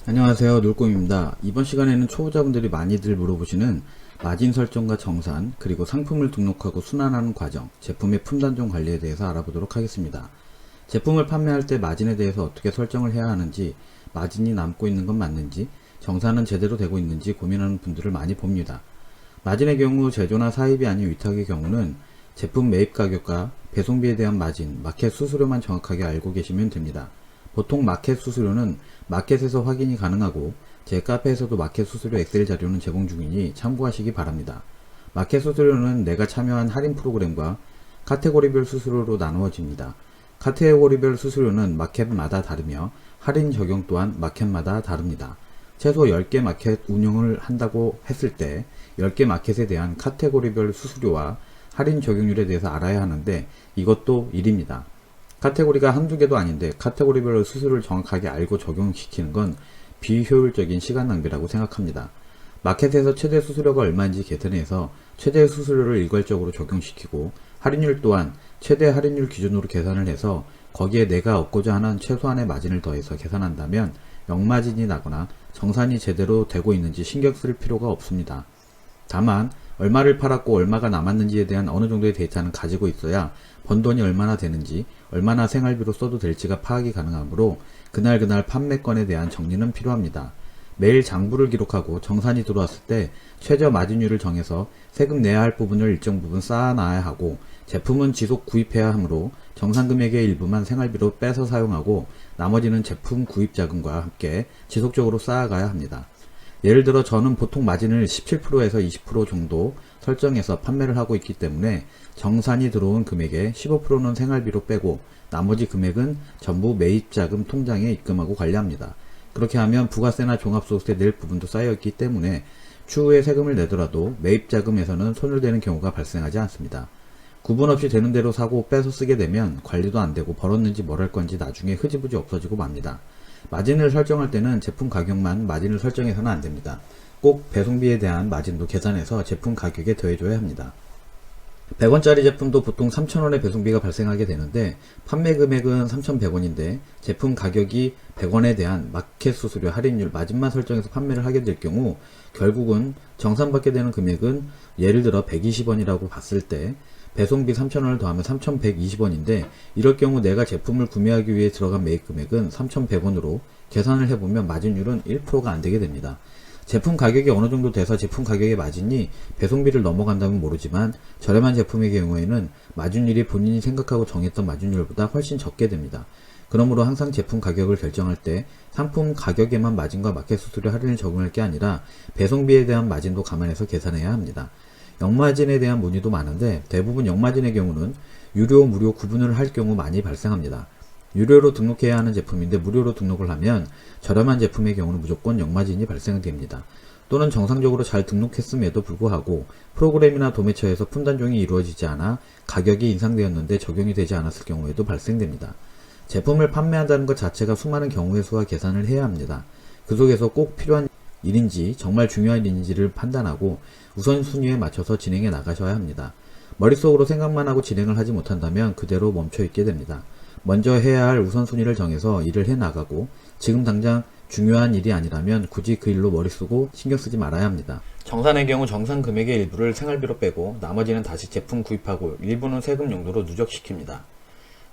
안녕하세요, 놀꿈입니다. 이번 시간에는 초보자분들이 많이들 물어보시는 마진 설정과 정산, 그리고 상품을 등록하고 순환하는 과정, 제품의 품단종 관리에 대해서 알아보도록 하겠습니다. 제품을 판매할 때 마진에 대해서 어떻게 설정을 해야 하는지, 마진이 남고 있는 건 맞는지, 정산은 제대로 되고 있는지 고민하는 분들을 많이 봅니다. 마진의 경우 제조나 사입이 아닌 위탁의 경우는 제품 매입 가격과 배송비에 대한 마진, 마켓 수수료만 정확하게 알고 계시면 됩니다. 보통 마켓 수수료는 마켓에서 확인이 가능하고 제 카페에서도 마켓 수수료 엑셀 자료는 제공 중이니 참고하시기 바랍니다. 마켓 수수료는 내가 참여한 할인 프로그램과 카테고리별 수수료로 나누어집니다. 카테고리별 수수료는 마켓마다 다르며 할인 적용 또한 마켓마다 다릅니다. 최소 10개 마켓 운영을 한다고 했을 때 10개 마켓에 대한 카테고리별 수수료와 할인 적용률에 대해서 알아야 하는데 이것도 일입니다. 카테고리가 한두 개도 아닌데 카테고리별로 수수료를 정확하게 알고 적용시키는 건 비효율적인 시간 낭비라고 생각합니다. 마켓에서 최대 수수료가 얼마인지 계산해서 최대 수수료를 일괄적으로 적용시키고 할인율 또한 최대 할인율 기준으로 계산을 해서 거기에 내가 얻고자 하는 최소한의 마진을 더해서 계산한다면 역마진이 나거나 정산이 제대로 되고 있는지 신경 쓸 필요가 없습니다. 다만 얼마를 팔았고 얼마가 남았는지에 대한 어느 정도의 데이터는 가지고 있어야 번 돈이 얼마나 되는지, 얼마나 생활비로 써도 될지가 파악이 가능하므로 그날 판매건에 대한 정리는 필요합니다. 매일 장부를 기록하고 정산이 들어왔을 때 최저 마진율을 정해서 세금 내야 할 부분을 일정 부분 쌓아놔야 하고, 제품은 지속 구입해야 하므로 정산 금액의 일부만 생활비로 빼서 사용하고 나머지는 제품 구입 자금과 함께 지속적으로 쌓아가야 합니다. 예를 들어 저는 보통 마진을 17%에서 20% 정도 설정해서 판매를 하고 있기 때문에 정산이 들어온 금액의 15%는 생활비로 빼고 나머지 금액은 전부 매입자금 통장에 입금하고 관리합니다. 그렇게 하면 부가세나 종합소득세 낼 부분도 쌓여있기 때문에 추후에 세금을 내더라도 매입자금에서는 손을 대는 경우가 발생하지 않습니다. 구분 없이 되는 대로 사고 빼서 쓰게 되면 관리도 안되고 벌었는지 뭘 할 건지 나중에 흐지부지 없어지고 맙니다. 마진을 설정할 때는 제품 가격만 마진을 설정해서는 안됩니다. 꼭 배송비에 대한 마진도 계산해서 제품 가격에 더해줘야 합니다. 100원짜리 제품도 보통 3,000원의 배송비가 발생하게 되는데 판매 금액은 3,100원인데 제품 가격이 100원에 대한 마켓 수수료 할인율 마진만 설정해서 판매를 하게 될 경우 결국은 정산받게 되는 금액은 예를 들어 120원이라고 봤을 때 배송비 3,000원을 더하면 3,120원인데 이럴 경우 내가 제품을 구매하기 위해 들어간 매입 금액은 3,100원으로 계산을 해보면 마진율은 1%가 안되게 됩니다. 제품 가격이 어느 정도 돼서 제품 가격의 마진이 배송비를 넘어간다면 모르지만 저렴한 제품의 경우에는 마진율이 본인이 생각하고 정했던 마진율보다 훨씬 적게 됩니다. 그러므로 항상 제품 가격을 결정할 때 상품 가격에만 마진과 마켓 수수료 할인을 적용할 게 아니라 배송비에 대한 마진도 감안해서 계산해야 합니다. 역마진에 대한 문의도 많은데 대부분 역마진의 경우는 유료, 무료 구분을 할 경우 많이 발생합니다. 유료로 등록해야 하는 제품인데 무료로 등록을 하면 저렴한 제품의 경우는 무조건 역마진이 발생됩니다. 또는 정상적으로 잘 등록했음에도 불구하고 프로그램이나 도매처에서 품단종이 이루어지지 않아 가격이 인상되었는데 적용이 되지 않았을 경우에도 발생됩니다. 제품을 판매한다는 것 자체가 수많은 경우의 수와 계산을 해야 합니다. 그 속에서 꼭 필요한 일인지 정말 중요한 일인지를 판단하고 우선순위에 맞춰서 진행해 나가셔야 합니다. 머릿속으로 생각만 하고 진행을 하지 못한다면 그대로 멈춰 있게 됩니다. 먼저 해야 할 우선순위를 정해서 일을 해 나가고 지금 당장 중요한 일이 아니라면 굳이 그 일로 머리 쓰고 신경 쓰지 말아야 합니다. 정산의 경우 정산 금액의 일부를 생활비로 빼고 나머지는 다시 제품 구입하고 일부는 세금 용도로 누적시킵니다.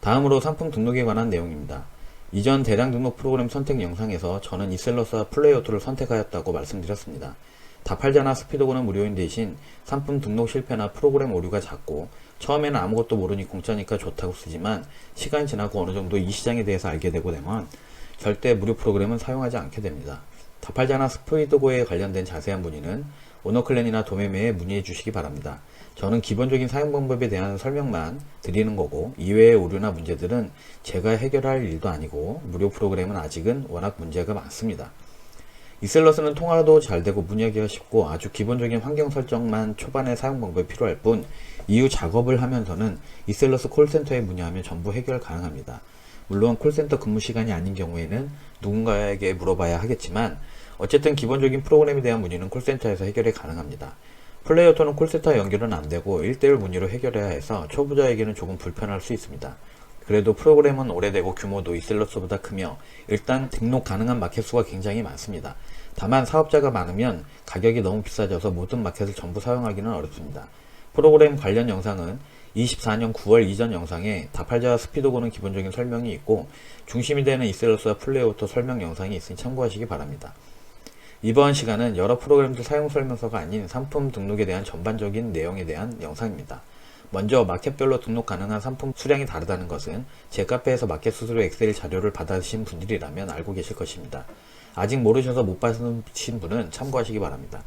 다음으로 상품 등록에 관한 내용입니다. 이전 대량 등록 프로그램 선택 영상에서 저는 이셀러스와 플레이어토를 선택하였다고 말씀드렸습니다. 다팔자나 스피드고는 무료인 대신 상품 등록 실패나 프로그램 오류가 잦고 처음에는 아무것도 모르니 공짜니까 좋다고 쓰지만 시간이 지나고 어느 정도 이 시장에 대해서 알게 되고 되면 절대 무료 프로그램은 사용하지 않게 됩니다. 다팔자나 스피드고에 관련된 자세한 문의는 오너클랜이나 도매매에 문의해 주시기 바랍니다. 저는 기본적인 사용 방법에 대한 설명만 드리는 거고 이외의 오류나 문제들은 제가 해결할 일도 아니고 무료 프로그램은 아직은 워낙 문제가 많습니다. 이셀러스는 통화도 잘 되고 문의하기가 쉽고 아주 기본적인 환경 설정만 초반에 사용 방법이 필요할 뿐 이후 작업을 하면서는 이셀러스 콜센터에 문의하면 전부 해결 가능합니다. 물론 콜센터 근무 시간이 아닌 경우에는 누군가에게 물어봐야 하겠지만 어쨌든 기본적인 프로그램에 대한 문의는 콜센터에서 해결이 가능합니다. 플레이어토는 콜센터 연결은 안되고 1대1 문의로 해결해야 해서 초보자에게는 조금 불편할 수 있습니다. 그래도 프로그램은 오래되고 규모도 이셀러스보다 크며 일단 등록 가능한 마켓 수가 굉장히 많습니다. 다만 사업자가 많으면 가격이 너무 비싸져서 모든 마켓을 전부 사용하기는 어렵습니다. 프로그램 관련 영상은 24년 9월 이전 영상에 다팔자와 스피드고는 기본적인 설명이 있고 중심이 되는 이셀러스와 플레이오토 설명 영상이 있으니 참고하시기 바랍니다. 이번 시간은 여러 프로그램들 사용 설명서가 아닌 상품 등록에 대한 전반적인 내용에 대한 영상입니다. 먼저 마켓별로 등록 가능한 상품 수량이 다르다는 것은 제 카페에서 마켓 수수료 엑셀 자료를 받으신 분들이라면 알고 계실 것입니다. 아직 모르셔서 못 받으신 분은 참고하시기 바랍니다.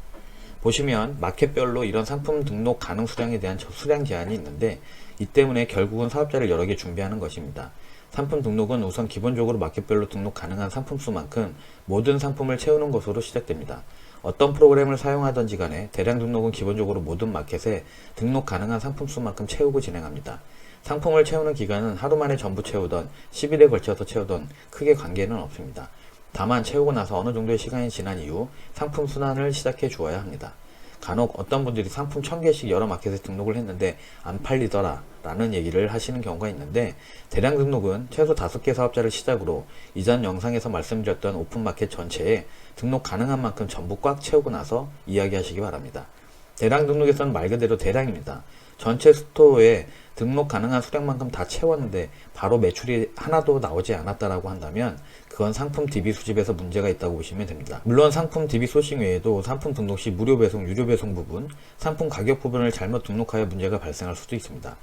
보시면 마켓별로 이런 상품 등록 가능 수량에 대한 수량 제한이 있는데 이 때문에 결국은 사업자를 여러 개 준비하는 것입니다. 상품 등록은 우선 기본적으로 마켓별로 등록 가능한 상품 수만큼 모든 상품을 채우는 것으로 시작됩니다. 어떤 프로그램을 사용하든지 간에 대량 등록은 기본적으로 모든 마켓에 등록 가능한 상품 수만큼 채우고 진행합니다. 상품을 채우는 기간은 하루 만에 전부 채우던 10일에 걸쳐서 채우던 크게 관계는 없습니다. 다만 채우고 나서 어느 정도의 시간이 지난 이후 상품 순환을 시작해 주어야 합니다. 간혹 어떤 분들이 상품 1000개씩 여러 마켓에 등록을 했는데 안 팔리더라 라는 얘기를 하시는 경우가 있는데 대량 등록은 최소 5개 사업자를 시작으로 이전 영상에서 말씀드렸던 오픈마켓 전체에 등록 가능한 만큼 전부 꽉 채우고 나서 이야기하시기 바랍니다. 대량 등록에서는 말 그대로 대량입니다. 전체 스토어에 등록 가능한 수량만큼 다 채웠는데 바로 매출이 하나도 나오지 않았다라고 한다면 그건 상품 DB 수집에서 문제가 있다고 보시면 됩니다. 물론 상품 DB 소싱 외에도 상품 등록 시 무료 배송, 유료 배송 부분, 상품 가격 부분을 잘못 등록하여 문제가 발생할 수도 있습니다.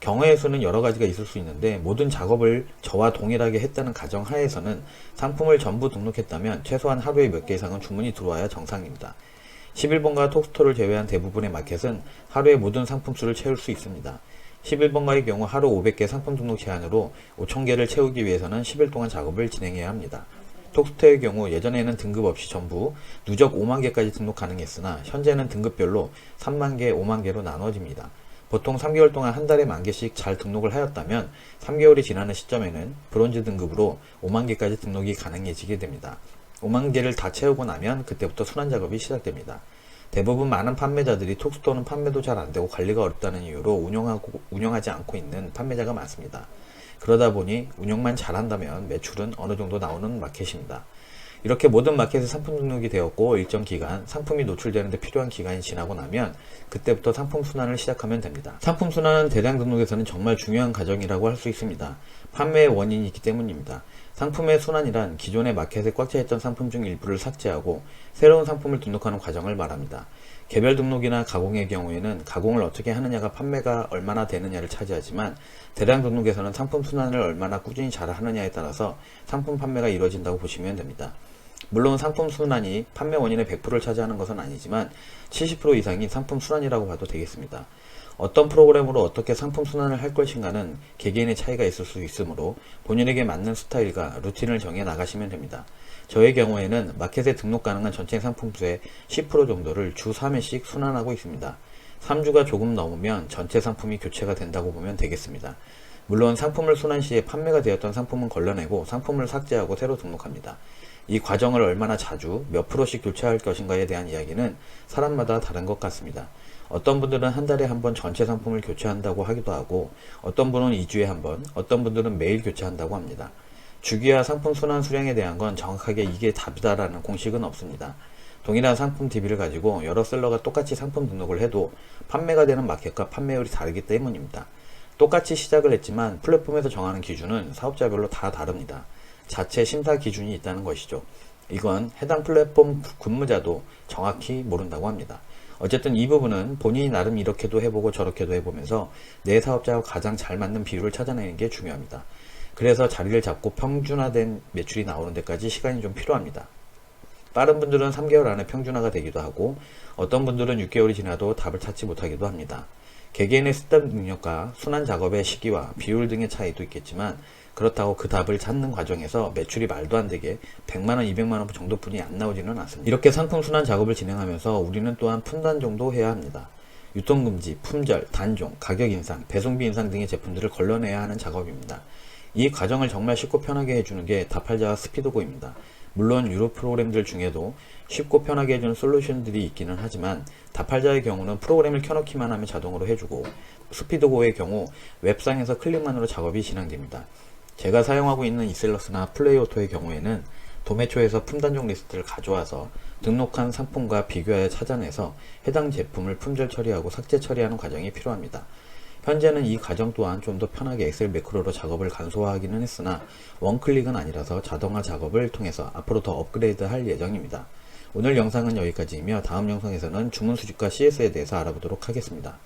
경우의 수는 여러 가지가 있을 수 있는데 모든 작업을 저와 동일하게 했다는 가정 하에서는 상품을 전부 등록했다면 최소한 하루에 몇 개 이상은 주문이 들어와야 정상입니다. 11번가 톡스토어를 제외한 대부분의 마켓은 하루에 모든 상품 수를 채울 수 있습니다. 11번가의 경우 하루 500개 상품 등록 제한으로 5000개를 채우기 위해서는 10일 동안 작업을 진행해야 합니다. 톡스토어의 경우 예전에는 등급 없이 전부 누적 5만 개까지 등록 가능했으나 현재는 등급별로 3만 개, 5만 개로 나눠집니다. 보통 3개월 동안 한 달에 10,000개씩 잘 등록을 하였다면 3개월이 지나는 시점에는 브론즈 등급으로 5만 개까지 등록이 가능해지게 됩니다. 5만 개를 다 채우고 나면 그때부터 순환 작업이 시작됩니다. 대부분 많은 판매자들이 톡스토어는 판매도 잘 안되고 관리가 어렵다는 이유로 운영하지 않고 있는 판매자가 많습니다. 그러다 보니 운영만 잘한다면 매출은 어느 정도 나오는 마켓입니다. 이렇게 모든 마켓에 상품 등록이 되었고 일정 기간 상품이 노출되는데 필요한 기간이 지나고 나면 그때부터 상품 순환을 시작하면 됩니다. 상품 순환은 대량 등록에서는 정말 중요한 과정이라고 할 수 있습니다. 판매의 원인이 있기 때문입니다. 상품의 순환이란 기존의 마켓에 꽉 차있던 상품 중 일부를 삭제하고 새로운 상품을 등록하는 과정을 말합니다. 개별 등록이나 가공의 경우에는 가공을 어떻게 하느냐가 판매가 얼마나 되느냐를 차지하지만 대량 등록에서는 상품 순환을 얼마나 꾸준히 잘 하느냐에 따라서 상품 판매가 이루어진다고 보시면 됩니다. 물론 상품 순환이 판매 원인의 100%를 차지하는 것은 아니지만 70% 이상이 상품 순환이라고 봐도 되겠습니다. 어떤 프로그램으로 어떻게 상품 순환을 할 것인가는 개개인의 차이가 있을 수 있으므로 본인에게 맞는 스타일과 루틴을 정해 나가시면 됩니다. 저의 경우에는 마켓에 등록 가능한 전체 상품수의 10% 정도를 주 3회씩 순환하고 있습니다. 3주가 조금 넘으면 전체 상품이 교체가 된다고 보면 되겠습니다. 물론 상품을 순환 시에 판매가 되었던 상품은 걸러내고 상품을 삭제하고 새로 등록합니다. 이 과정을 얼마나 자주 몇 프로씩 교체할 것인가에 대한 이야기는 사람마다 다른 것 같습니다. 어떤 분들은 한 달에 한 번 전체 상품을 교체한다고 하기도 하고 어떤 분은 2주에 한 번, 어떤 분들은 매일 교체한다고 합니다. 주기와 상품 순환 수량에 대한 건 정확하게 이게 답이다라는 공식은 없습니다. 동일한 상품 DB를 가지고 여러 셀러가 똑같이 상품 등록을 해도 판매가 되는 마켓과 판매율이 다르기 때문입니다. 똑같이 시작을 했지만 플랫폼에서 정하는 기준은 사업자별로 다 다릅니다. 자체 심사 기준이 있다는 것이죠. 이건 해당 플랫폼 근무자도 정확히 모른다고 합니다. 어쨌든 이 부분은 본인이 나름 이렇게도 해보고 저렇게도 해보면서 내 사업자와 가장 잘 맞는 비율을 찾아내는 게 중요합니다. 그래서 자리를 잡고 평준화된 매출이 나오는 데까지 시간이 좀 필요합니다. 빠른 분들은 3개월 안에 평준화가 되기도 하고 어떤 분들은 6개월이 지나도 답을 찾지 못하기도 합니다. 개개인의 습득 능력과 순환 작업의 시기와 비율 등의 차이도 있겠지만 그렇다고 그 답을 찾는 과정에서 매출이 말도 안 되게 100만원, 200만원 정도뿐이 안 나오지는 않습니다. 이렇게 상품 순환 작업을 진행하면서 우리는 또한 품단 정도 해야 합니다. 유통금지, 품절, 단종, 가격 인상, 배송비 인상 등의 제품들을 걸러내야 하는 작업입니다. 이 과정을 정말 쉽고 편하게 해주는 게 다팔자와 스피드고입니다. 물론 유료 프로그램들 중에도 쉽고 편하게 해주는 솔루션들이 있기는 하지만 다팔자의 경우는 프로그램을 켜놓기만 하면 자동으로 해주고 스피드고의 경우 웹상에서 클릭만으로 작업이 진행됩니다. 제가 사용하고 있는 이셀러스나 플레이오토의 경우에는 도매초에서 품단종 리스트를 가져와서 등록한 상품과 비교하여 찾아내서 해당 제품을 품절 처리하고 삭제 처리하는 과정이 필요합니다. 현재는 이 과정 또한 좀 더 편하게 엑셀 매크로로 작업을 간소화하기는 했으나 원클릭은 아니라서 자동화 작업을 통해서 앞으로 더 업그레이드 할 예정입니다. 오늘 영상은 여기까지이며 다음 영상에서는 주문 수집과 CS에 대해서 알아보도록 하겠습니다.